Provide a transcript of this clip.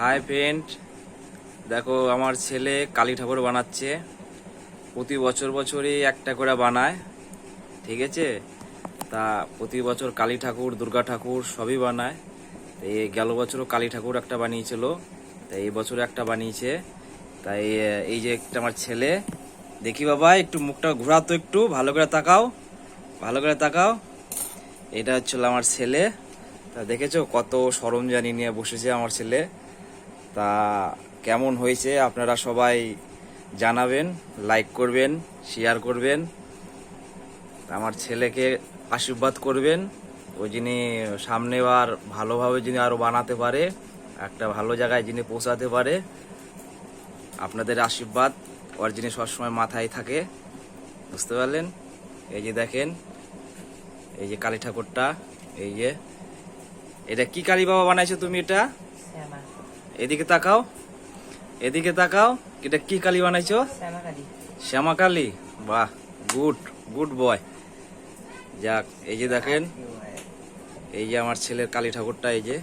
Hi friend, দেখো আমার ছেলে কালী ঠাকুর বানাচ্ছে। প্রতি বছরই একটা করে বানায়, ঠিক আছে। তা প্রতি বছর কালী ঠাকুর, দুর্গা ঠাকুর সবই বানায়। এই গেল বছরও কালী ঠাকুর একটা বানিয়েছিল, তাই এই বছর একটা বানিয়েছে। তাই এই যে একটা আমার ছেলে, দেখি বাবা একটু মুখটা ঘোরাতো, একটু ভালো করে তাকাও, ভালো করে তাকাও। এটা হচ্ছিল আমার ছেলে। তা দেখেছো কত সরঞ্জানি নিয়ে বসেছে আমার ছেলে। তা কেমন হয়েছে আপনারা সবাই জানাবেন, লাইক করবেন, শেয়ার করবেন। আমার ছেলেকে আশীর্বাদ করবেন, ওই যিনি সামনেবার ভালোভাবে যিনি আরো বানাতে পারে, একটা ভালো জায়গায় যিনি পৌঁছাতে পারে। আপনাদের আশীর্বাদ ওর যিনি সবসময় মাথায় থাকে, বুঝতে পারলেন। এই যে দেখেন, এই যে কালী ঠাকুরটা, এই যে এটা কি কালী বাবা বানাইছো তুমি? এটা এদিকে তাকাও, এদিকে তাকাও। এটা কি কালী বানাইছো? শ্যামা কালী। বাহ, গুড গুড বয়। যাক, এই যে দেখেন, এই যে আমার ছেলের কালী ঠাকুরটা, এই যে